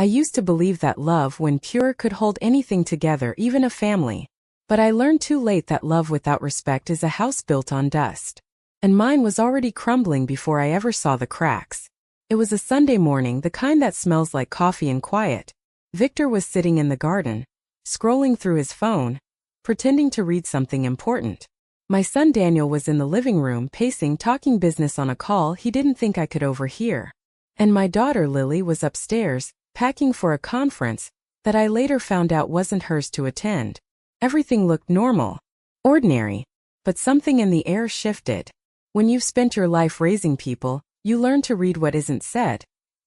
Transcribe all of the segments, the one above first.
I used to believe that love, when pure, could hold anything together, even a family. But I learned too late that love without respect is a house built on dust. And mine was already crumbling before I ever saw the cracks. It was a Sunday morning, the kind that smells like coffee and quiet. Victor was sitting in the garden, scrolling through his phone, pretending to read something important. My son Daniel was in the living room, pacing, talking business on a call he didn't think I could overhear. And my daughter Lily was upstairs, packing for a conference that I later found out wasn't hers to attend. Everything looked normal, ordinary, but something in the air shifted. When you've spent your life raising people, you learn to read what isn't said.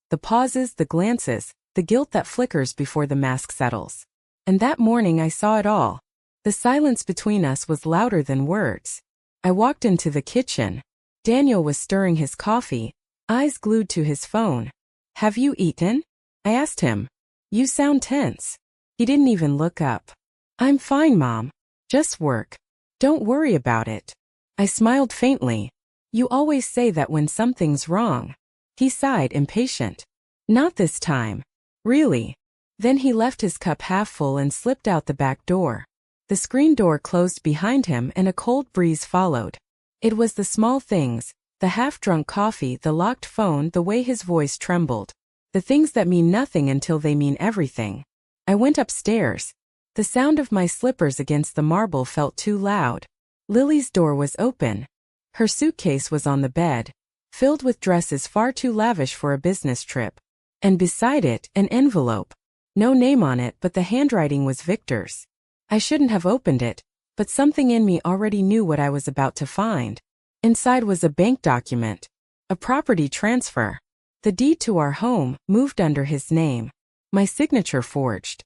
The pauses, the glances, the guilt that flickers before the mask settles. And that morning I saw it all. The silence between us was louder than words. I walked into the kitchen. Daniel was stirring his coffee, eyes glued to his phone. "Have you eaten?" I asked him. "You sound tense." He didn't even look up. "I'm fine, Mom. Just work. Don't worry about it." I smiled faintly. "You always say that when something's wrong." He sighed, impatient. "Not this time. Really." Then he left his cup half full and slipped out the back door. The screen door closed behind him and a cold breeze followed. It was the small things, the half-drunk coffee, the locked phone, the way his voice trembled. The things that mean nothing until they mean everything. I went upstairs. The sound of my slippers against the marble felt too loud. Lily's door was open. Her suitcase was on the bed, filled with dresses far too lavish for a business trip. And beside it, an envelope. No name on it, but the handwriting was Victor's. I shouldn't have opened it, but something in me already knew what I was about to find. Inside was a bank document, a property transfer. The deed to our home, moved under his name. My signature forged.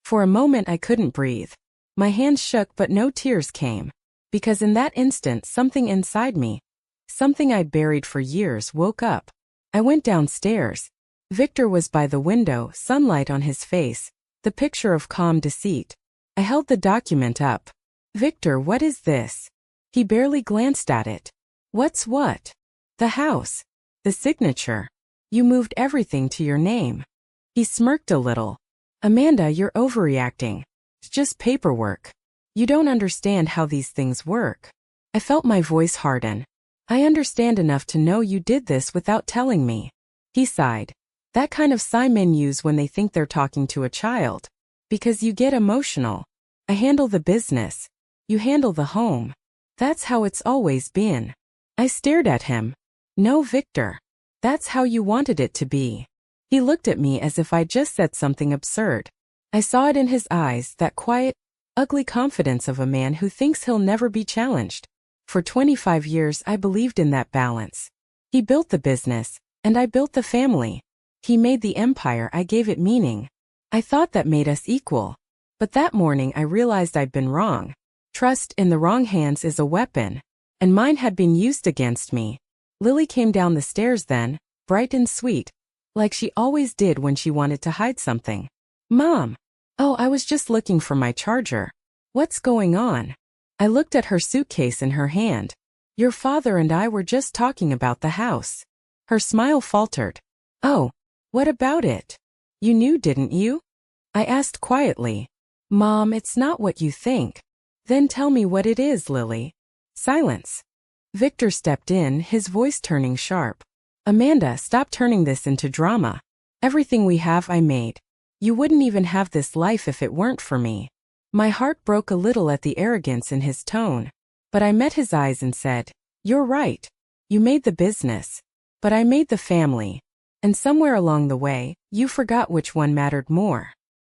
For a moment I couldn't breathe. My hands shook but no tears came. Because in that instant something inside me, something I'd buried for years, woke up. I went downstairs. Victor was by the window, sunlight on his face, the picture of calm deceit. I held the document up. "Victor, what is this?" He barely glanced at it. "What's what?" "The house. The signature. You moved everything to your name." He smirked a little. "Amanda, you're overreacting. It's just paperwork. You don't understand how these things work." I felt my voice harden. "I understand enough to know you did this without telling me." He sighed. "That kind of sigh men use when they think they're talking to a child. Because you get emotional. I handle the business. You handle the home. That's how it's always been." I stared at him. "No, Victor. That's how you wanted it to be." He looked at me as if I'd just said something absurd. I saw it in his eyes, that quiet, ugly confidence of a man who thinks he'll never be challenged. For 25 years I believed in that balance. He built the business, and I built the family. He made the empire, I gave it meaning. I thought that made us equal. But that morning I realized I'd been wrong. Trust in the wrong hands is a weapon, and mine had been used against me. Lily came down the stairs then, bright and sweet, like she always did when she wanted to hide something. "Mom." "Oh, I was just looking for my charger. What's going on?" I looked at her suitcase in her hand. "Your father and I were just talking about the house." Her smile faltered. "Oh, what about it? You knew, didn't you?" I asked quietly. "Mom, it's not what you think." "Then tell me what it is, Lily." Silence. Victor stepped in, his voice turning sharp. "Amanda, stop turning this into drama. Everything we have I made. You wouldn't even have this life if it weren't for me." My heart broke a little at the arrogance in his tone. But I met his eyes and said, "You're right. You made the business. But I made the family. And somewhere along the way, you forgot which one mattered more."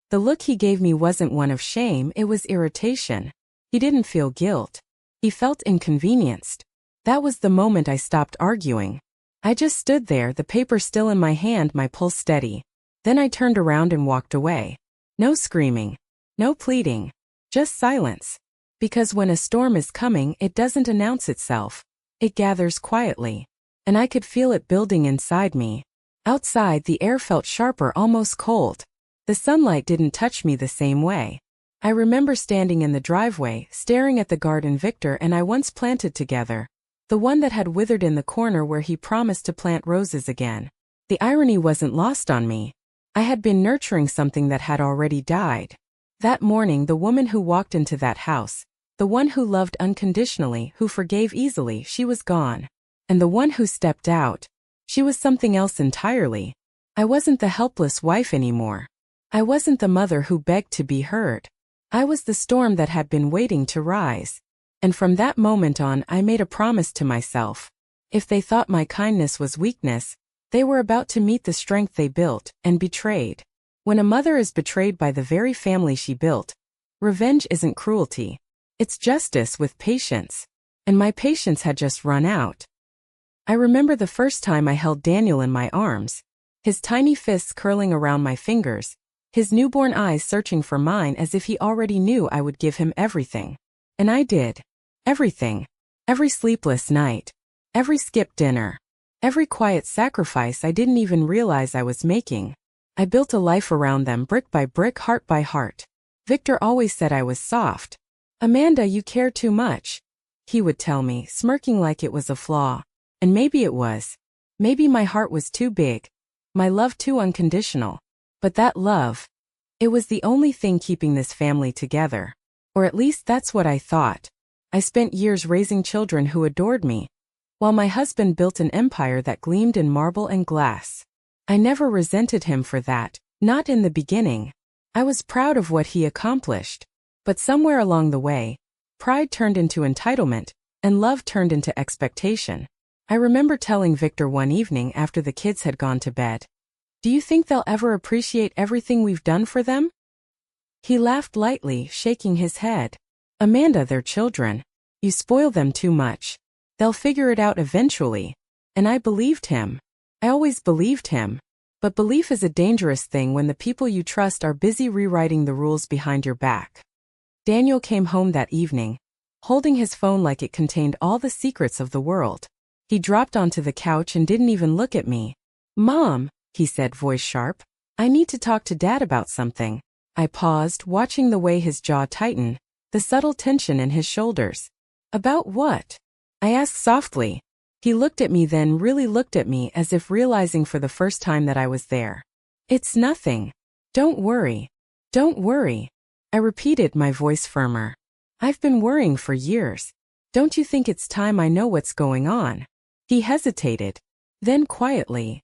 The look he gave me wasn't one of shame, it was irritation. He didn't feel guilt. He felt inconvenienced. That was the moment I stopped arguing. I just stood there, the paper still in my hand, my pulse steady. Then I turned around and walked away. No screaming. No pleading. Just silence. Because when a storm is coming, it doesn't announce itself. It gathers quietly. And I could feel it building inside me. Outside, the air felt sharper, almost cold. The sunlight didn't touch me the same way. I remember standing in the driveway, staring at the garden Victor and I once planted together. The one that had withered in the corner where he promised to plant roses again. The irony wasn't lost on me. I had been nurturing something that had already died. That morning, the woman who walked into that house, the one who loved unconditionally, who forgave easily, she was gone. And the one who stepped out, she was something else entirely. I wasn't the helpless wife anymore. I wasn't the mother who begged to be heard. I was the storm that had been waiting to rise. And from that moment on, I made a promise to myself. If they thought my kindness was weakness, they were about to meet the strength they built and betrayed. When a mother is betrayed by the very family she built, revenge isn't cruelty. It's justice with patience. And my patience had just run out. I remember the first time I held Daniel in my arms, his tiny fists curling around my fingers, his newborn eyes searching for mine as if he already knew I would give him everything. And I did. Everything. Every sleepless night. Every skipped dinner. Every quiet sacrifice I didn't even realize I was making. I built a life around them brick by brick, heart by heart. Victor always said I was soft. "Amanda, you care too much," he would tell me, smirking like it was a flaw. And maybe it was. Maybe my heart was too big. My love too unconditional. But that love, it was the only thing keeping this family together. Or at least that's what I thought. I spent years raising children who adored me, while my husband built an empire that gleamed in marble and glass. I never resented him for that, not in the beginning. I was proud of what he accomplished. But somewhere along the way, pride turned into entitlement, and love turned into expectation. I remember telling Victor one evening after the kids had gone to bed, "Do you think they'll ever appreciate everything we've done for them?" He laughed lightly, shaking his head. "Amanda, they're children. You spoil them too much. They'll figure it out eventually." And I believed him. I always believed him. But belief is a dangerous thing when the people you trust are busy rewriting the rules behind your back. Daniel came home that evening, holding his phone like it contained all the secrets of the world. He dropped onto the couch and didn't even look at me. "Mom," he said, voice sharp, "I need to talk to Dad about something." I paused, watching the way his jaw tightened, the subtle tension in his shoulders. "About what?" I asked softly. He looked at me, then really looked at me, as if realizing for the first time that I was there. "It's nothing. Don't worry. Don't worry," I repeated, my voice firmer. "I've been worrying for years. Don't you think it's time I know what's going on?" He hesitated. Then quietly,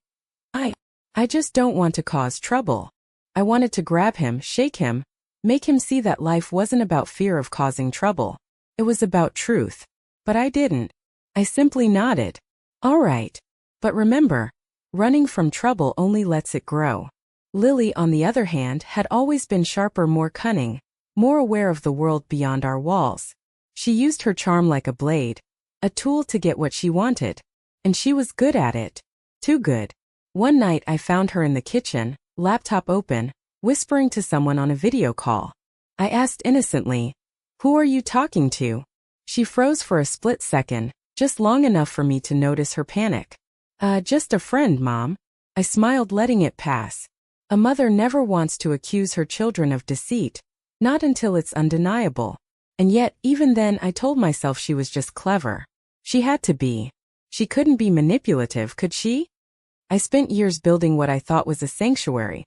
I just don't want to cause trouble." I wanted to grab him, shake him, make him see that life wasn't about fear of causing trouble. It was about truth. But I didn't. I simply nodded. "All right. But remember, running from trouble only lets it grow." Lily, on the other hand, had always been sharper, more cunning, more aware of the world beyond our walls. She used her charm like a blade, a tool to get what she wanted. And she was good at it. Too good. One night I found her in the kitchen, laptop open, whispering to someone on a video call. I asked innocently, "Who are you talking to?" She froze for a split second, just long enough for me to notice her panic. Just a friend, Mom." I smiled, letting it pass. A mother never wants to accuse her children of deceit, not until it's undeniable. And yet, even then, I told myself she was just clever. She had to be. She couldn't be manipulative, could she? I spent years building what I thought was a sanctuary.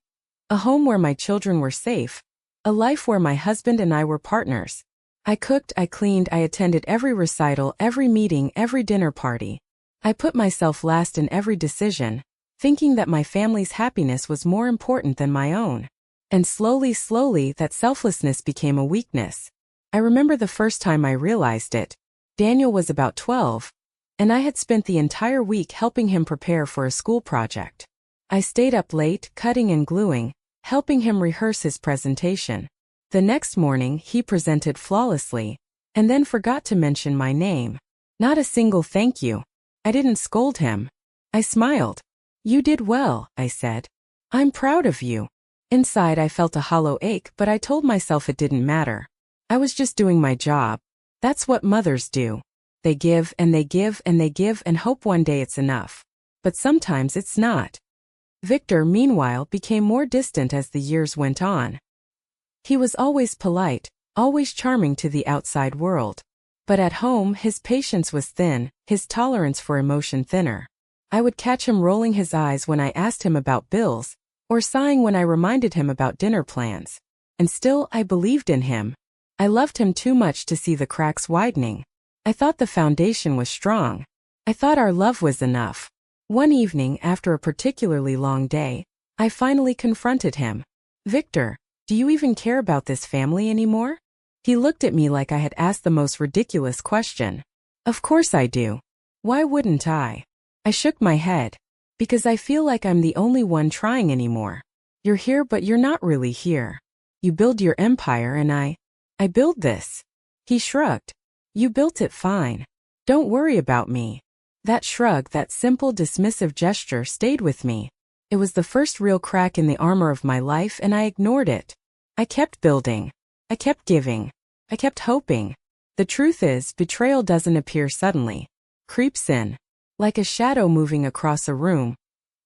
A home where my children were safe. A life where my husband and I were partners. I cooked, I cleaned, I attended every recital, every meeting, every dinner party. I put myself last in every decision, thinking that my family's happiness was more important than my own. And slowly, that selflessness became a weakness. I remember the first time I realized it. Daniel was about 12. And I had spent the entire week helping him prepare for a school project. I stayed up late, cutting and gluing, helping him rehearse his presentation. The next morning, he presented flawlessly, and then forgot to mention my name. Not a single thank you. I didn't scold him. I smiled. "You did well," I said. "I'm proud of you." Inside, I felt a hollow ache, but I told myself it didn't matter. I was just doing my job. That's what mothers do. They give and they give and they give and hope one day it's enough. But sometimes it's not. Victor, meanwhile, became more distant as the years went on. He was always polite, always charming to the outside world. But at home, his patience was thin, his tolerance for emotion thinner. I would catch him rolling his eyes when I asked him about bills, or sighing when I reminded him about dinner plans. And still, I believed in him. I loved him too much to see the cracks widening. I thought the foundation was strong. I thought our love was enough. One evening, after a particularly long day, I finally confronted him. "Victor, do you even care about this family anymore?" He looked at me like I had asked the most ridiculous question. "Of course I do. Why wouldn't I?" I shook my head. "Because I feel like I'm the only one trying anymore. You're here but you're not really here. You build your empire and I build this." He shrugged. "You built it fine. Don't worry about me." That shrug, that simple dismissive gesture stayed with me. It was the first real crack in the armor of my life and I ignored it. I kept building. I kept giving. I kept hoping. The truth is, betrayal doesn't appear suddenly. Creeps in. Like a shadow moving across a room.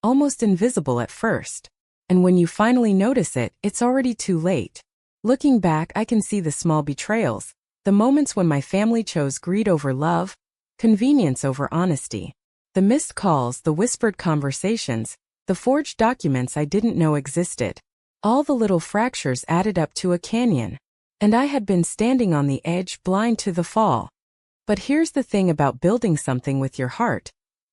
Almost invisible at first. And when you finally notice it, it's already too late. Looking back, I can see the small betrayals. The moments when my family chose greed over love, convenience over honesty. The missed calls, the whispered conversations, the forged documents I didn't know existed. All the little fractures added up to a canyon. And I had been standing on the edge, blind to the fall. But here's the thing about building something with your heart.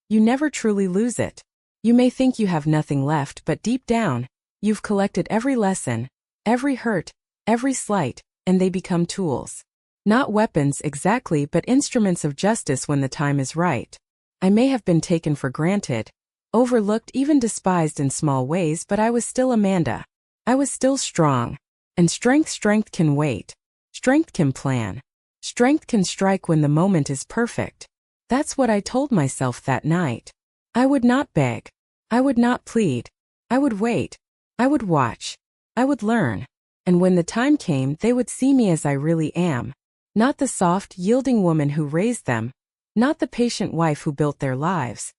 You never truly lose it. You may think you have nothing left, but deep down, you've collected every lesson, every hurt, every slight, and they become tools. Not weapons exactly, but instruments of justice when the time is right. I may have been taken for granted, overlooked, even despised in small ways, but I was still Amanda. I was still strong. And strength can wait. Strength can plan. Strength can strike when the moment is perfect. That's what I told myself that night. I would not beg. I would not plead. I would wait. I would watch. I would learn. And when the time came, they would see me as I really am. Not the soft, yielding woman who raised them. Not the patient wife who built their lives.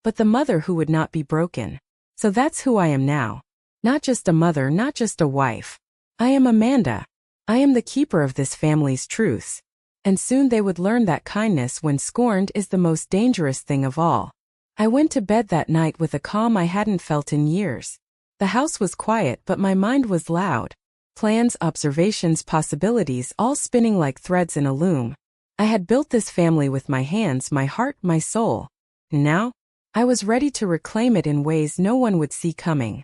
But the mother who would not be broken. So that's who I am now. Not just a mother, not just a wife. I am Amanda. I am the keeper of this family's truths. And soon they would learn that kindness when scorned is the most dangerous thing of all. I went to bed that night with a calm I hadn't felt in years. The house was quiet, but my mind was loud. Plans, observations, possibilities, all spinning like threads in a loom. I had built this family with my hands, my heart, my soul. And now, I was ready to reclaim it in ways no one would see coming.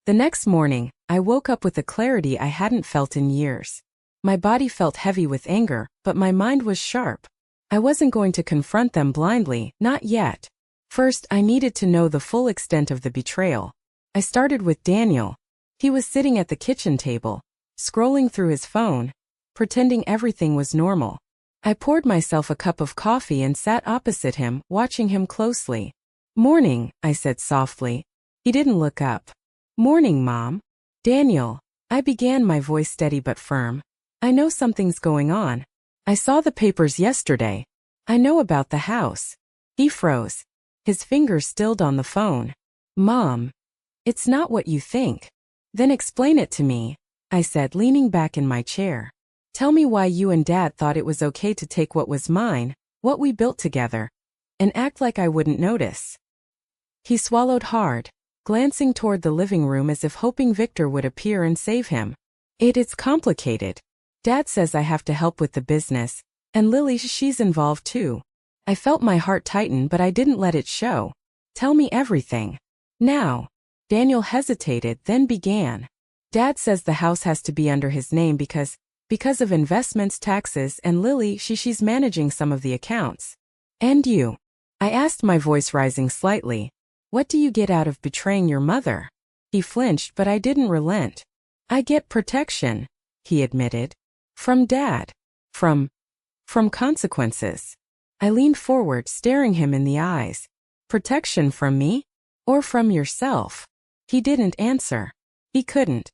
The next morning, I woke up with a clarity I hadn't felt in years. My body felt heavy with anger, but my mind was sharp. I wasn't going to confront them blindly, not yet. First, I needed to know the full extent of the betrayal. I started with Daniel. He was sitting at the kitchen table, scrolling through his phone, pretending everything was normal. I poured myself a cup of coffee and sat opposite him, watching him closely. "Morning," I said softly. He didn't look up. "Morning, Mom." "Daniel," I began, my voice steady but firm. "I know something's going on. I saw the papers yesterday. I know about the house." He froze. His fingers stilled on the phone. "Mom, it's not what you think." "Then explain it to me," I said, leaning back in my chair. "Tell me why you and Dad thought it was okay to take what was mine, what we built together, and act like I wouldn't notice." He swallowed hard, glancing toward the living room as if hoping Victor would appear and save him. It's complicated. Dad says I have to help with the business, and Lily, she's involved too." I felt my heart tighten, but I didn't let it show. "Tell me everything. Now." Daniel hesitated, then began. "Dad says the house has to be under his name because of investments, taxes, and Lily, she's managing some of the accounts." "And you?" I asked, my voice rising slightly. "What do you get out of betraying your mother?" He flinched, but I didn't relent. "I get protection," he admitted. "From Dad. From consequences." I leaned forward, staring him in the eyes. "Protection from me? Or from yourself?" He didn't answer. He couldn't.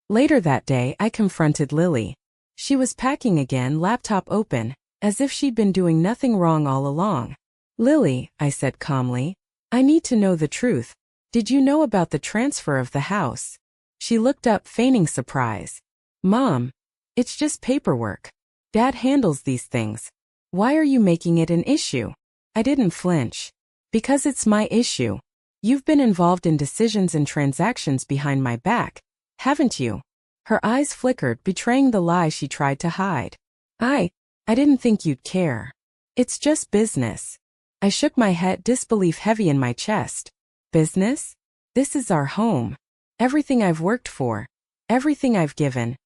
Later that day, I confronted Lily. She was packing again, laptop open, as if she'd been doing nothing wrong all along. "Lily," I said calmly, "I need to know the truth. Did you know about the transfer of the house?" She looked up, feigning surprise. "Mom, it's just paperwork. Dad handles these things. Why are you making it an issue?" I didn't flinch. "Because it's my issue. You've been involved in decisions and transactions behind my back, haven't you? Her eyes flickered, betraying the lie she tried to hide. I didn't think you'd care. It's just business. I shook my head, disbelief heavy in my chest. Business? This is our home. Everything I've worked for. Everything I've given.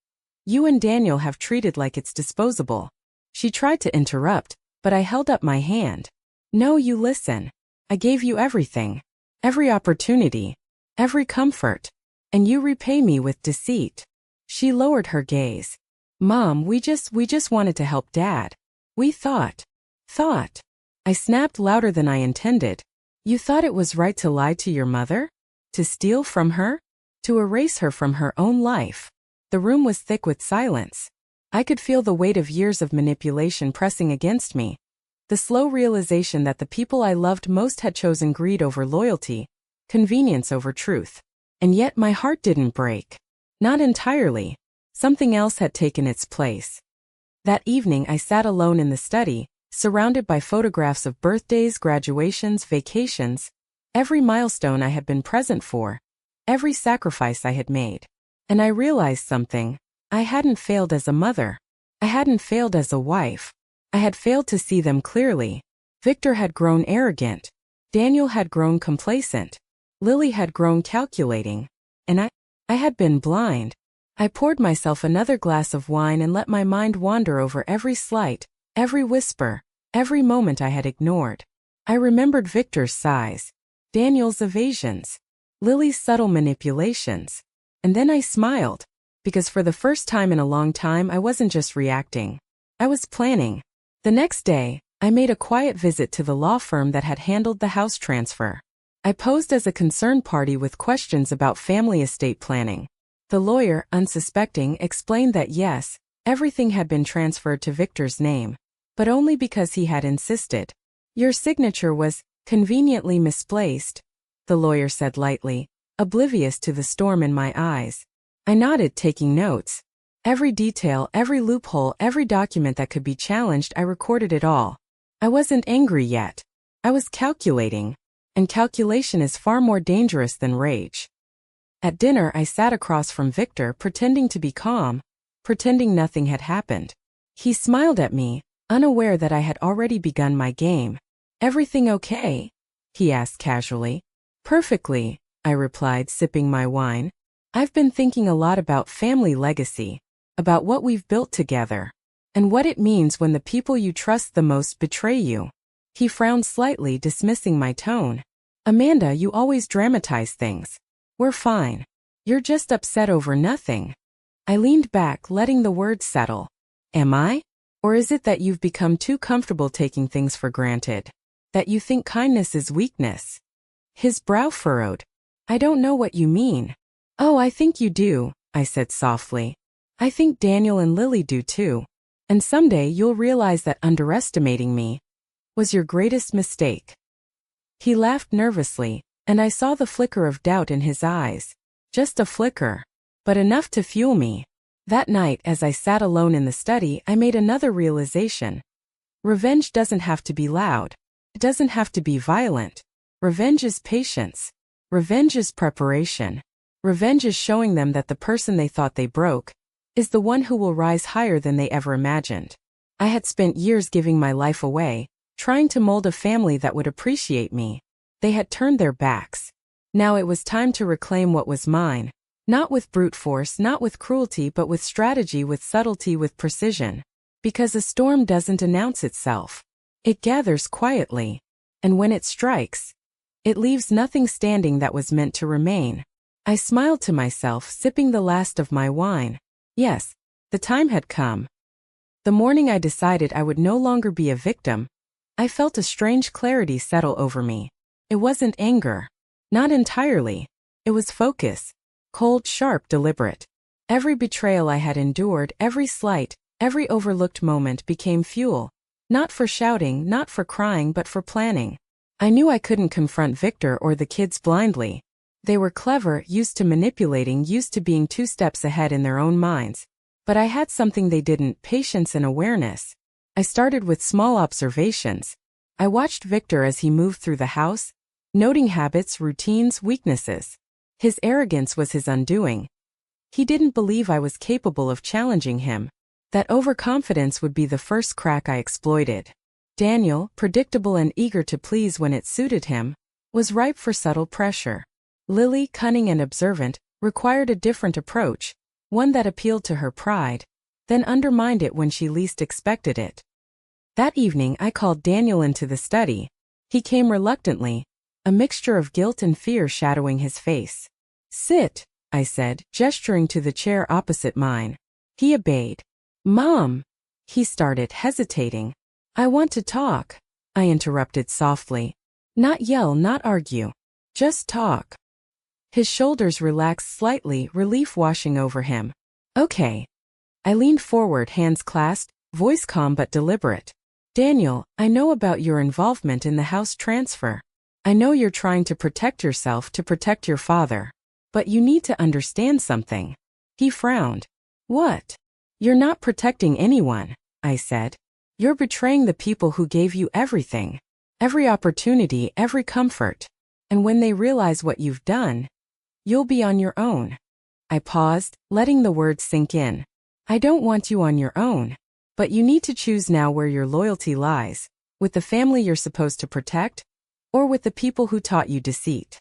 You and Daniel have treated like it's disposable. She tried to interrupt, but I held up my hand. No, you listen. I gave you everything. Every opportunity. Every comfort. And you repay me with deceit. She lowered her gaze. Mom, we just wanted to help Dad. We thought. I snapped louder than I intended. You thought it was right to lie to your mother? To steal from her? To erase her from her own life? The room was thick with silence. I could feel the weight of years of manipulation pressing against me. The slow realization that the people I loved most had chosen greed over loyalty, convenience over truth. And yet my heart didn't break. Not entirely. Something else had taken its place. That evening I sat alone in the study, surrounded by photographs of birthdays, graduations, vacations, every milestone I had been present for, every sacrifice I had made. And I realized something. I hadn't failed as a mother. I hadn't failed as a wife. I had failed to see them clearly. Victor had grown arrogant. Daniel had grown complacent. Lily had grown calculating. And I had been blind. I poured myself another glass of wine and let my mind wander over every slight, every whisper, every moment I had ignored. I remembered Victor's sighs, Daniel's evasions, Lily's subtle manipulations. And then I smiled, because for the first time in a long time I wasn't just reacting. I was planning. The next day, I made a quiet visit to the law firm that had handled the house transfer. I posed as a concerned party with questions about family estate planning. The lawyer, unsuspecting, explained that yes, everything had been transferred to Victor's name, but only because he had insisted. Your signature was conveniently misplaced, the lawyer said lightly, oblivious to the storm in my eyes. I nodded, taking notes. Every detail, every loophole, every document that could be challenged, I recorded it all. I wasn't angry yet. I was calculating. And calculation is far more dangerous than rage. At dinner, I sat across from Victor, pretending to be calm, pretending nothing had happened. He smiled at me, unaware that I had already begun my game. Everything okay? He asked casually. Perfectly, I replied, sipping my wine. I've been thinking a lot about family legacy, about what we've built together, and what it means when the people you trust the most betray you. He frowned slightly, dismissing my tone. Amanda, you always dramatize things. We're fine. You're just upset over nothing. I leaned back, letting the words settle. Am I? Or is it that you've become too comfortable taking things for granted? That you think kindness is weakness? His brow furrowed. I don't know what you mean. Oh, I think you do, I said softly. I think Daniel and Lily do too. And someday you'll realize that underestimating me was your greatest mistake. He laughed nervously, and I saw the flicker of doubt in his eyes. Just a flicker, but enough to fuel me. That night, as I sat alone in the study, I made another realization. Revenge doesn't have to be loud. It doesn't have to be violent. Revenge is patience. Revenge is preparation. Revenge is showing them that the person they thought they broke is the one who will rise higher than they ever imagined. I had spent years giving my life away, trying to mold a family that would appreciate me. They had turned their backs. Now it was time to reclaim what was mine. Not with brute force, not with cruelty, but with strategy, with subtlety, with precision. Because a storm doesn't announce itself. It gathers quietly. And when it strikes, it leaves nothing standing that was meant to remain. I smiled to myself, sipping the last of my wine. Yes, the time had come. The morning I decided I would no longer be a victim, I felt a strange clarity settle over me. It wasn't anger. Not entirely. It was focus. Cold, sharp, deliberate. Every betrayal I had endured, every slight, every overlooked moment became fuel. Not for shouting, not for crying, but for planning. I knew I couldn't confront Victor or the kids blindly. They were clever, used to manipulating, used to being 2 steps ahead in their own minds. But I had something they didn't: patience and awareness. I started with small observations. I watched Victor as he moved through the house, noting habits, routines, weaknesses. His arrogance was his undoing. He didn't believe I was capable of challenging him. That overconfidence would be the first crack I exploited. Daniel, predictable and eager to please when it suited him, was ripe for subtle pressure. Lily, cunning and observant, required a different approach, one that appealed to her pride, then undermined it when she least expected it. That evening I called Daniel into the study. He came reluctantly, a mixture of guilt and fear shadowing his face. "Sit," I said, gesturing to the chair opposite mine. He obeyed. "Mom," he started, hesitating. "I want to talk," I interrupted softly. "Not yell, not argue. Just talk." His shoulders relaxed slightly, relief washing over him. "Okay." I leaned forward, hands clasped, voice calm but deliberate. "Daniel, I know about your involvement in the house transfer. I know you're trying to protect yourself, to protect your father. But you need to understand something." He frowned. "What?" "You're not protecting anyone," I said. "You're betraying the people who gave you everything. Every opportunity, every comfort. And when they realize what you've done, you'll be on your own." I paused, letting the words sink in. "I don't want you on your own. But you need to choose now where your loyalty lies, with the family you're supposed to protect, or with the people who taught you deceit."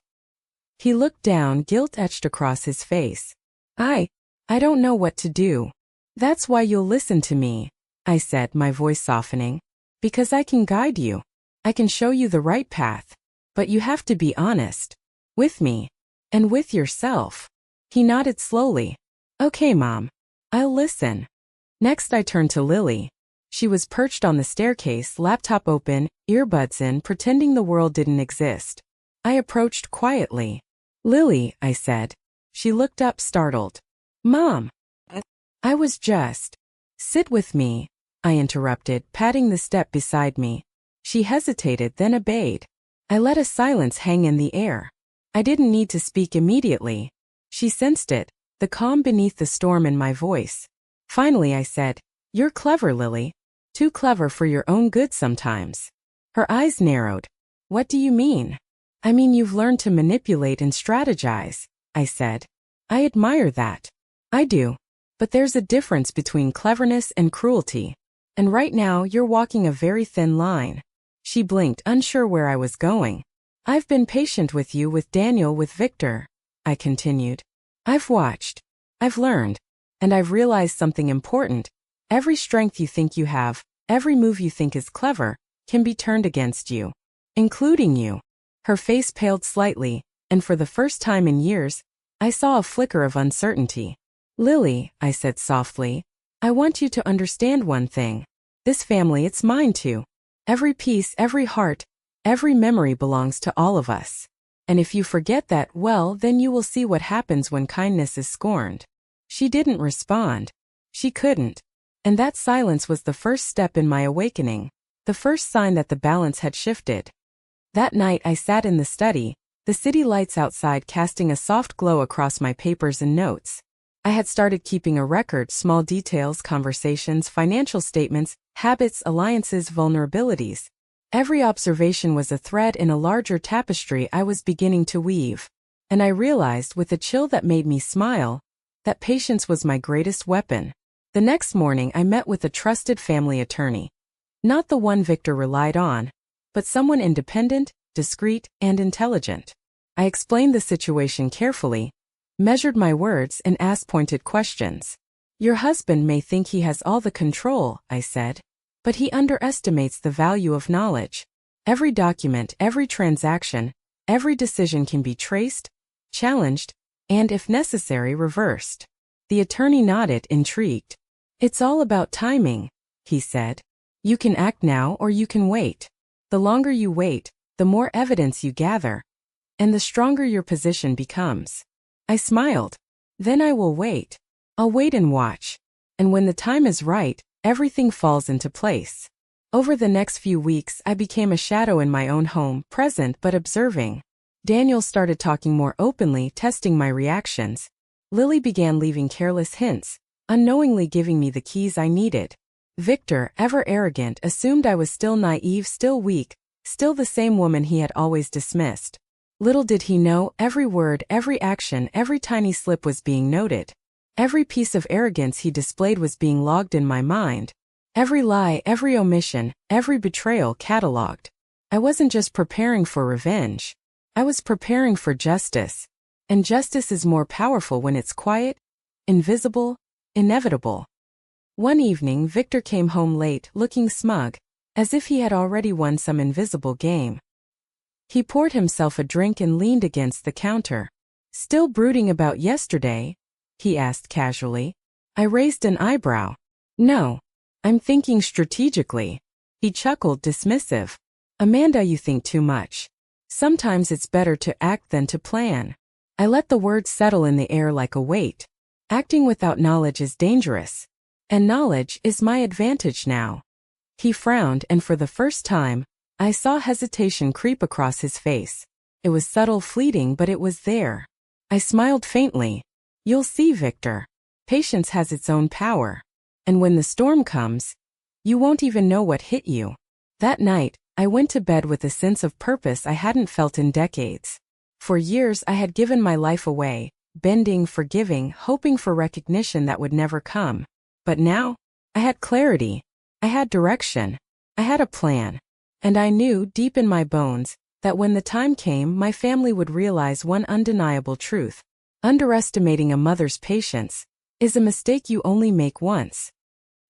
He looked down, guilt etched across his face. I don't know what to do." "That's why you'll listen to me," I said, my voice softening. "Because I can guide you. I can show you the right path. But you have to be honest. With me. And with yourself." He nodded slowly. "Okay, Mom. I'll listen." Next I turned to Lily. She was perched on the staircase, laptop open, earbuds in, pretending the world didn't exist. I approached quietly. "Lily," I said. She looked up, startled. "Mom." I was just. "Sit with me," I interrupted, patting the step beside me. She hesitated, then obeyed. I let a silence hang in the air. I didn't need to speak immediately. She sensed it, the calm beneath the storm in my voice. Finally I said, "You're clever, Lily. Too clever for your own good sometimes." Her eyes narrowed. "What do you mean?" "I mean you've learned to manipulate and strategize," I said. "I admire that." "I do. But there's a difference between cleverness and cruelty. And right now you're walking a very thin line." She blinked, unsure where I was going. "I've been patient with you, with Daniel, with Victor," I continued. "I've watched. I've learned. And I've realized something important. Every strength you think you have, every move you think is clever, can be turned against you. Including you." Her face paled slightly, and for the first time in years, I saw a flicker of uncertainty. "Lily," I said softly, "I want you to understand one thing. This family, it's mine too. Every piece, every heart, every memory belongs to all of us. And if you forget that, well, then you will see what happens when kindness is scorned." She didn't respond. She couldn't. And that silence was the first step in my awakening, the first sign that the balance had shifted. That night I sat in the study, the city lights outside casting a soft glow across my papers and notes. I had started keeping a record, small details, conversations, financial statements, habits, alliances, vulnerabilities. Every observation was a thread in a larger tapestry I was beginning to weave. And I realized, with a chill that made me smile, that patience was my greatest weapon. The next morning I met with a trusted family attorney. Not the one Victor relied on, but someone independent, discreet, and intelligent. I explained the situation carefully, measured my words, and asked pointed questions. "Your husband may think he has all the control," I said, "but he underestimates the value of knowledge. Every document, every transaction, every decision can be traced, challenged, and if necessary, reversed." The attorney nodded, intrigued. "It's all about timing," he said. "You can act now or you can wait. The longer you wait, the more evidence you gather, and the stronger your position becomes." I smiled. "Then I will wait. I'll wait and watch. And when the time is right, everything falls into place." Over the next few weeks, I became a shadow in my own home, present but observing. Daniel started talking more openly, testing my reactions. Lily began leaving careless hints, unknowingly giving me the keys I needed. Victor, ever arrogant, assumed I was still naive, still weak, Still the same woman he had always dismissed. Little did he know, every word, every action, every tiny slip was being noted. Every piece of arrogance he displayed was being logged in my mind. Every lie, every omission, every betrayal catalogued. I wasn't just preparing for revenge. I was preparing for justice. And justice is more powerful when it's quiet, invisible, inevitable. One evening, Victor came home late, looking smug, as if he had already won some invisible game. He poured himself a drink and leaned against the counter. "Still brooding about yesterday?" he asked casually. I raised an eyebrow. "No. I'm thinking strategically." He chuckled, dismissive. "Amanda, you think too much. Sometimes it's better to act than to plan." I let the words settle in the air like a weight. Acting without knowledge is dangerous. And knowledge is my advantage now. He frowned, and for the first time, I saw hesitation creep across his face. It was subtle, fleeting, but it was there. I smiled faintly. "You'll see, Victor. Patience has its own power. And when the storm comes, you won't even know what hit you." That night, I went to bed with a sense of purpose I hadn't felt in decades. For years I had given my life away, bending, forgiving, hoping for recognition that would never come. But now, I had clarity. I had direction. I had a plan. And I knew, deep in my bones, that when the time came, my family would realize one undeniable truth. Underestimating a mother's patience is a mistake you only make once.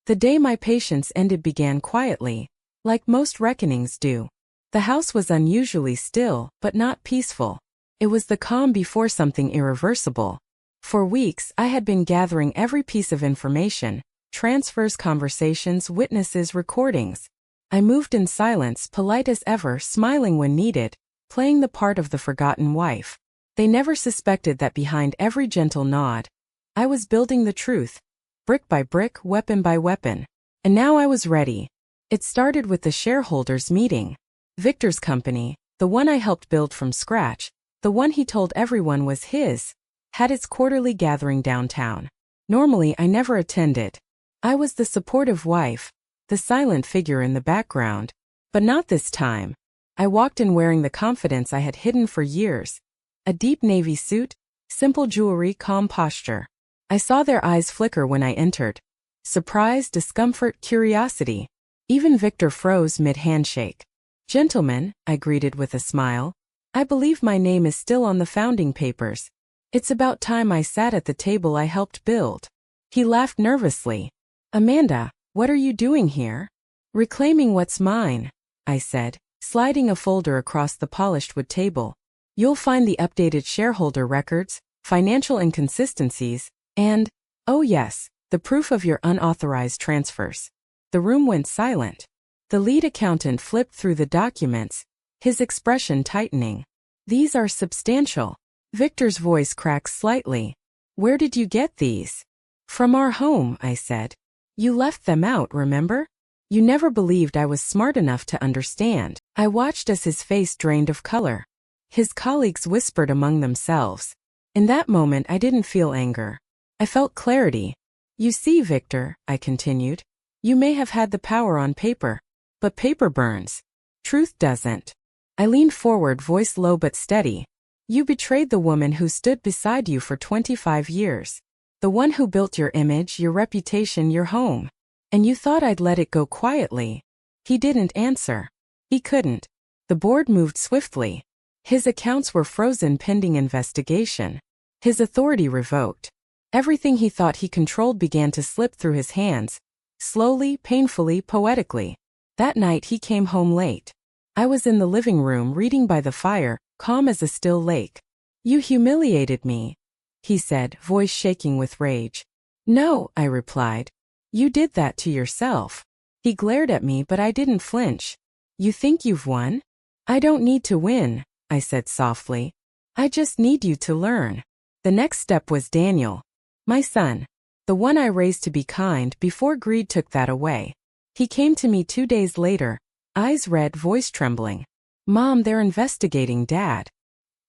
The day my patience ended began quietly, like most reckonings do. The house was unusually still, but not peaceful. It was the calm before something irreversible. For weeks, I had been gathering every piece of information: transfers, conversations, witnesses, recordings. I moved in silence, polite as ever, smiling when needed, playing the part of the forgotten wife. They never suspected that behind every gentle nod, I was building the truth, brick by brick, weapon by weapon. And now I was ready. It started with the shareholders' meeting. Victor's company, the one I helped build from scratch, the one he told everyone was his, had its quarterly gathering downtown. Normally I never attended. I was the supportive wife, the silent figure in the background. But not this time. I walked in wearing the confidence I had hidden for years. A deep navy suit, simple jewelry, calm posture. I saw their eyes flicker when I entered. Surprise, discomfort, curiosity. Even Victor froze mid-handshake. "Gentlemen," I greeted with a smile, "I believe my name is still on the founding papers. It's about time I sat at the table I helped build." He laughed nervously. "Amanda, what are you doing here?" "Reclaiming what's mine," I said, sliding a folder across the polished wood table. "You'll find the updated shareholder records, financial inconsistencies, and, oh yes, the proof of your unauthorized transfers." The room went silent. The lead accountant flipped through the documents, his expression tightening. "These are substantial." Victor's voice cracked slightly. "Where did you get these?" "From our home," I said. "You left them out, remember? You never believed I was smart enough to understand." I watched as his face drained of color. His colleagues whispered among themselves. In that moment I didn't feel anger. I felt clarity. "You see, Victor," I continued, "you may have had the power on paper, but paper burns. Truth doesn't." I leaned forward, voice low but steady. "You betrayed the woman who stood beside you for 25 years. The one who built your image, your reputation, your home. And you thought I'd let it go quietly." He didn't answer. He couldn't. The board moved swiftly. His accounts were frozen pending investigation. His authority revoked. Everything he thought he controlled began to slip through his hands, slowly, painfully, poetically. That night he came home late. I was in the living room reading by the fire, calm as a still lake. "You humiliated me," he said, voice shaking with rage. "No," I replied. "You did that to yourself." He glared at me, but I didn't flinch. "You think you've won?" "I don't need to win," I said softly. "I just need you to learn." The next step was Daniel. My son. The one I raised to be kind before greed took that away. He came to me 2 days later, eyes red, voice trembling. "Mom, they're investigating Dad."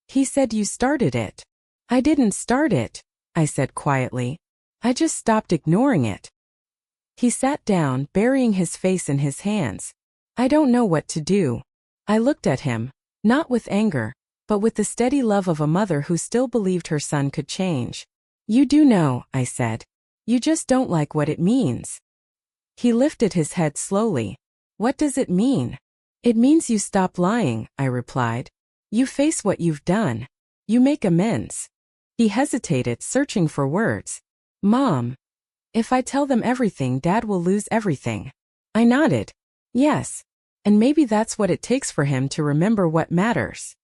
He said, "You started it." "I didn't start it," I said quietly. "I just stopped ignoring it." He sat down, burying his face in his hands. "I don't know what to do." I looked at him, not with anger, but with the steady love of a mother who still believed her son could change. You do know, I said. You just don't like what it means. He lifted his head slowly. What does it mean? It means you stop lying, I replied. You face what you've done. You make amends. He hesitated, searching for words. Mom. If I tell them everything, Dad will lose everything. I nodded. Yes. And maybe that's what it takes for him to remember what matters.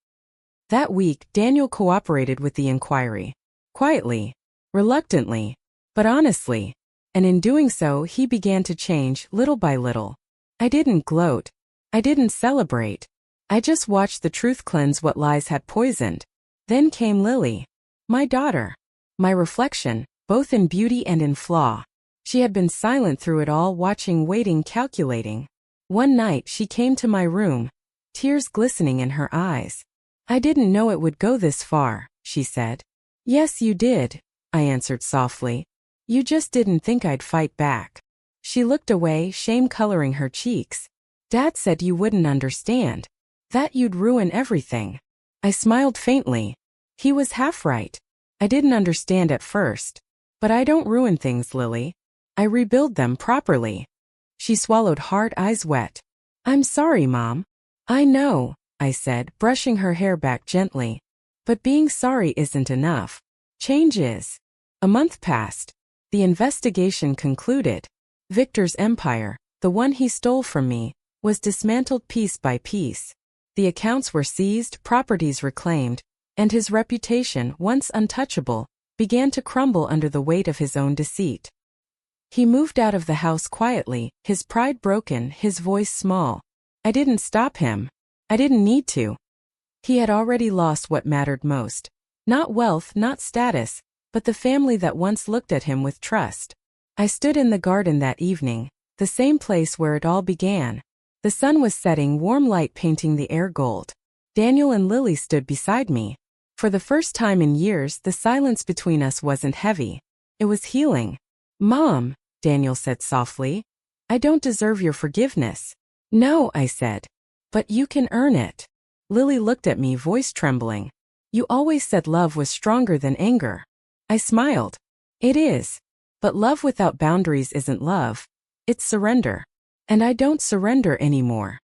That week, Daniel cooperated with the inquiry. Quietly. Reluctantly. But honestly. And in doing so, he began to change, little by little. I didn't gloat. I didn't celebrate. I just watched the truth cleanse what lies had poisoned. Then came Lily. My daughter. My reflection, both in beauty and in flaw. She had been silent through it all, watching, waiting, calculating. One night she came to my room, tears glistening in her eyes. I didn't know it would go this far, she said. Yes, you did, I answered softly. You just didn't think I'd fight back. She looked away, shame coloring her cheeks. Dad said you wouldn't understand. That you'd ruin everything. I smiled faintly. He was half right. I didn't understand at first. But I don't ruin things, Lily. I rebuild them properly. She swallowed hard, eyes wet. I'm sorry, Mom. I know, I said, brushing her hair back gently. But being sorry isn't enough. Change is. A month passed. The investigation concluded. Victor's empire, the one he stole from me, was dismantled piece by piece. The accounts were seized, properties reclaimed, and his reputation, once untouchable, began to crumble under the weight of his own deceit. He moved out of the house quietly, his pride broken, his voice small. I didn't stop him. I didn't need to. He had already lost what mattered most. Not wealth, not status, but the family that once looked at him with trust. I stood in the garden that evening, the same place where it all began. The sun was setting, warm light painting the air gold. Daniel and Lily stood beside me. For the first time in years, the silence between us wasn't heavy. It was healing. Mom, Daniel said softly, I don't deserve your forgiveness. No, I said. But you can earn it. Lily looked at me, voice trembling. You always said love was stronger than anger. I smiled. It is. But love without boundaries isn't love. It's surrender. And I don't surrender anymore.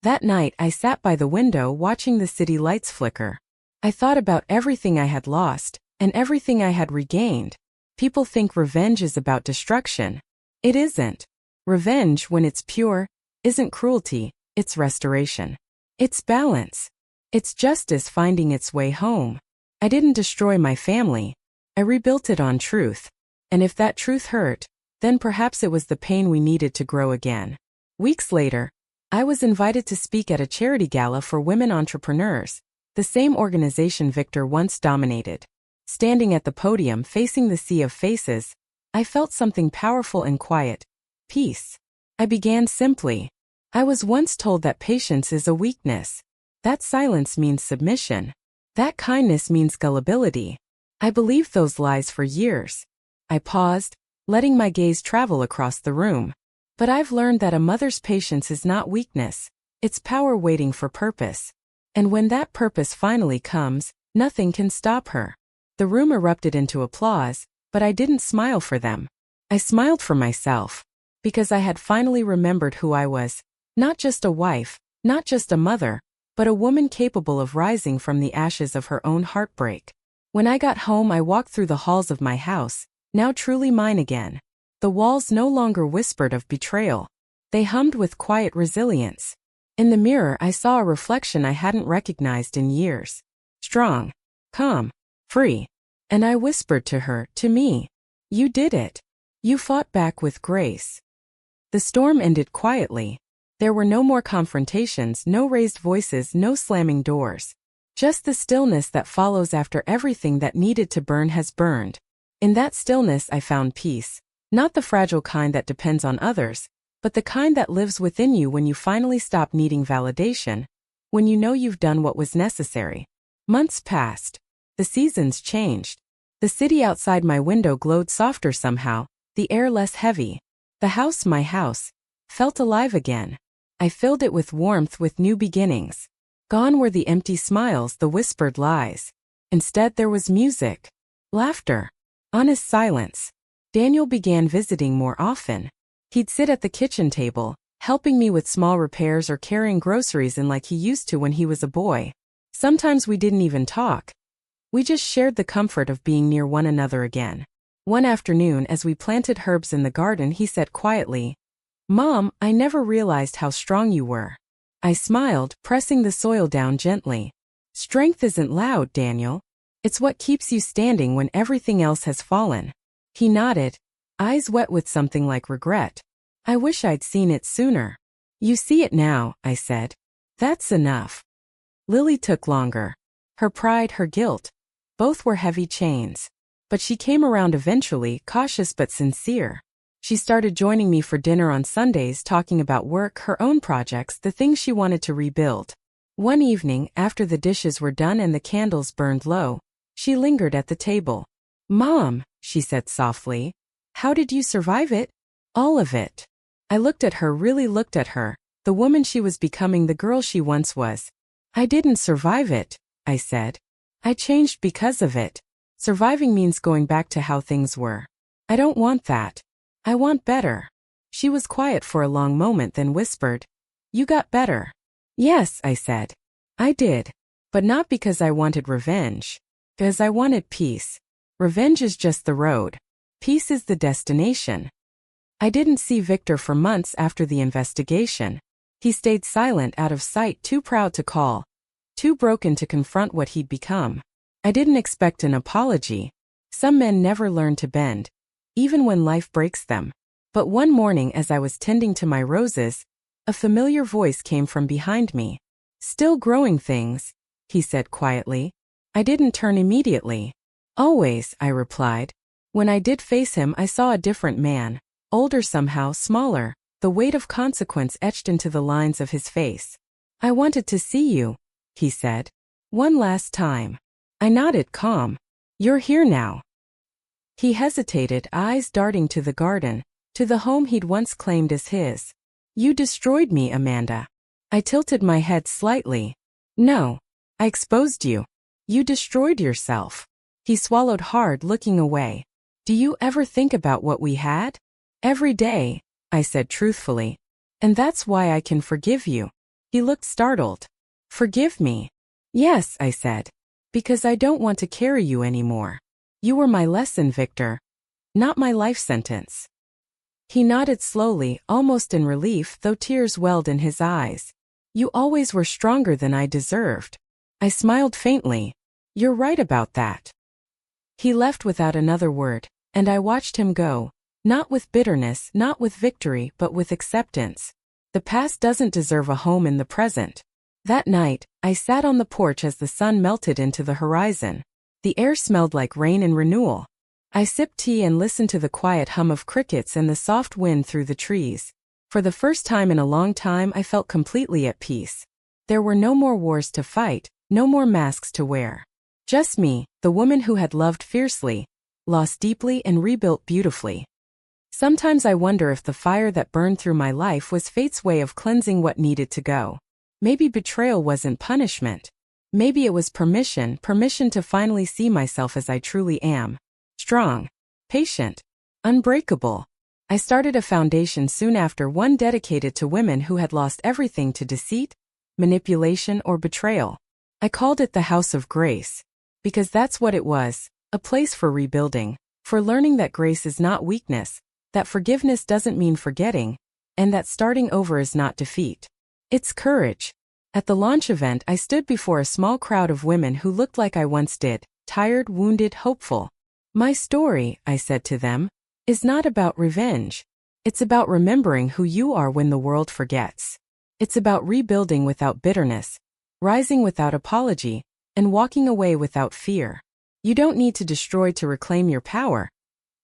That night I sat by the window watching the city lights flicker. I thought about everything I had lost, and everything I had regained. People think revenge is about destruction. It isn't. Revenge, when it's pure, isn't cruelty, it's restoration. It's balance. It's justice finding its way home. I didn't destroy my family. I rebuilt it on truth. And if that truth hurt, then perhaps it was the pain we needed to grow again. Weeks later, I was invited to speak at a charity gala for women entrepreneurs, the same organization Victor once dominated. Standing at the podium facing the sea of faces, I felt something powerful and quiet. Peace. I began simply. I was once told that patience is a weakness. That silence means submission. That kindness means gullibility. I believed those lies for years. I paused, letting my gaze travel across the room. But I've learned that a mother's patience is not weakness. It's power waiting for purpose. And when that purpose finally comes, nothing can stop her. The room erupted into applause, but I didn't smile for them. I smiled for myself. Because I had finally remembered who I was. Not just a wife, not just a mother, but a woman capable of rising from the ashes of her own heartbreak. When I got home, I walked through the halls of my house, now truly mine again. The walls no longer whispered of betrayal. They hummed with quiet resilience. In the mirror, I saw a reflection I hadn't recognized in years. Strong, calm, free. And I whispered to her, to me, you did it. You fought back with grace. The storm ended quietly. There were no more confrontations, no raised voices, no slamming doors. Just the stillness that follows after everything that needed to burn has burned. In that stillness I found peace. Not the fragile kind that depends on others, but the kind that lives within you when you finally stop needing validation, when you know you've done what was necessary. Months passed. The seasons changed. The city outside my window glowed softer somehow, the air less heavy. The house, my house, felt alive again. I filled it with warmth, with new beginnings. Gone were the empty smiles, the whispered lies. Instead there was music, laughter, honest silence. Daniel began visiting more often. He'd sit at the kitchen table, helping me with small repairs or carrying groceries in like he used to when he was a boy. Sometimes we didn't even talk. We just shared the comfort of being near one another again. One afternoon, as we planted herbs in the garden, he said quietly, "Mom, I never realized how strong you were." I smiled, pressing the soil down gently. "Strength isn't loud, Daniel. It's what keeps you standing when everything else has fallen." He nodded, eyes wet with something like regret. "I wish I'd seen it sooner." "You see it now," I said. "That's enough." Lily took longer. Her pride, her guilt. Both were heavy chains. But she came around eventually, cautious but sincere. She started joining me for dinner on Sundays, talking about work, her own projects, the things she wanted to rebuild. One evening, after the dishes were done and the candles burned low, she lingered at the table. "Mom," she said softly, "how did you survive it? All of it." I looked at her, really looked at her, the woman she was becoming, the girl she once was. "I didn't survive it," I said. "I changed because of it. Surviving means going back to how things were. I don't want that. I want better." She was quiet for a long moment, then whispered, "You got better." "Yes," I said. "I did. But not because I wanted revenge. Because I wanted peace. Revenge is just the road. Peace is the destination." I didn't see Victor for months after the investigation. He stayed silent, out of sight, too proud to call, too broken to confront what he'd become. I didn't expect an apology. Some men never learn to bend, even when life breaks them. But one morning, as I was tending to my roses, a familiar voice came from behind me. "Still growing things," he said quietly. I didn't turn immediately. "Always," I replied. When I did face him, I saw a different man, older somehow, smaller, the weight of consequence etched into the lines of his face. "I wanted to see you," he said. "One last time." I nodded, calm. "You're here now." He hesitated, eyes darting to the garden, to the home he'd once claimed as his. "You destroyed me, Amanda." I tilted my head slightly. "No. I exposed you. You destroyed yourself." He swallowed hard, looking away. "Do you ever think about what we had?" "Every day," I said truthfully. "And that's why I can forgive you." He looked startled. "Forgive me?" "Yes," I said. "Because I don't want to carry you anymore. You were my lesson, Victor. Not my life sentence." He nodded slowly, almost in relief, though tears welled in his eyes. "You always were stronger than I deserved." I smiled faintly. "You're right about that." He left without another word, and I watched him go, not with bitterness, not with victory, but with acceptance. The past doesn't deserve a home in the present. That night, I sat on the porch as the sun melted into the horizon. The air smelled like rain and renewal. I sipped tea and listened to the quiet hum of crickets and the soft wind through the trees. For the first time in a long time, I felt completely at peace. There were no more wars to fight, no more masks to wear. Just me, the woman who had loved fiercely, lost deeply, and rebuilt beautifully. Sometimes I wonder if the fire that burned through my life was fate's way of cleansing what needed to go. Maybe betrayal wasn't punishment. Maybe it was permission to finally see myself as I truly am. Strong, patient, unbreakable. I started a foundation soon after, one dedicated to women who had lost everything to deceit, manipulation, or betrayal. I called it the House of Grace, because that's what it was, a place for rebuilding, for learning that grace is not weakness, that forgiveness doesn't mean forgetting, and that starting over is not defeat. It's courage. At the launch event, I stood before a small crowd of women who looked like I once did, tired, wounded, hopeful. "My story," I said to them, "is not about revenge. It's about remembering who you are when the world forgets. It's about rebuilding without bitterness, rising without apology, and walking away without fear. You don't need to destroy to reclaim your power.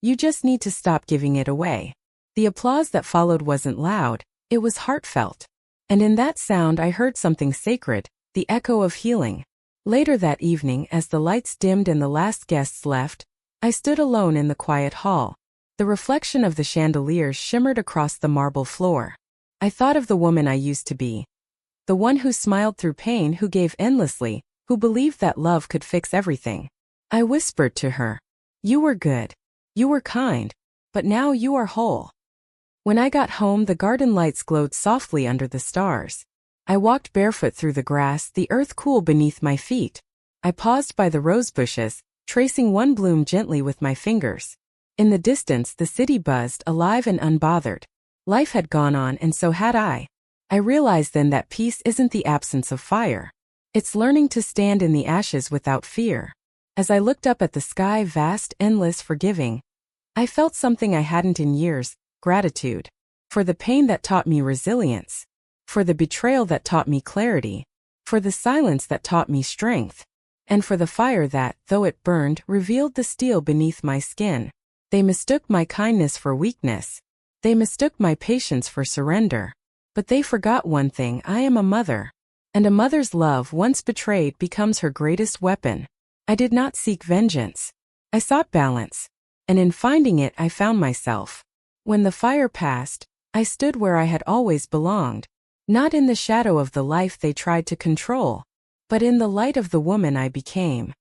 You just need to stop giving it away." The applause that followed wasn't loud, it was heartfelt. And in that sound I heard something sacred, the echo of healing. Later that evening, as the lights dimmed and the last guests left, I stood alone in the quiet hall. The reflection of the chandeliers shimmered across the marble floor. I thought of the woman I used to be. The one who smiled through pain, who gave endlessly, who believed that love could fix everything. I whispered to her, "You were good. You were kind. But now you are whole." When I got home, the garden lights glowed softly under the stars. I walked barefoot through the grass, the earth cool beneath my feet. I paused by the rose bushes, tracing one bloom gently with my fingers. In the distance, the city buzzed, alive and unbothered. Life had gone on, and so had I. I realized then that peace isn't the absence of fire. It's learning to stand in the ashes without fear. As I looked up at the sky, vast, endless, forgiving, I felt something I hadn't in years: gratitude. For the pain that taught me resilience. For the betrayal that taught me clarity. For the silence that taught me strength. And for the fire that, though it burned, revealed the steel beneath my skin. They mistook my kindness for weakness. They mistook my patience for surrender. But they forgot one thing: I am a mother. And a mother's love, once betrayed, becomes her greatest weapon. I did not seek vengeance. I sought balance. And in finding it, I found myself. When the fire passed, I stood where I had always belonged. Not in the shadow of the life they tried to control, but in the light of the woman I became.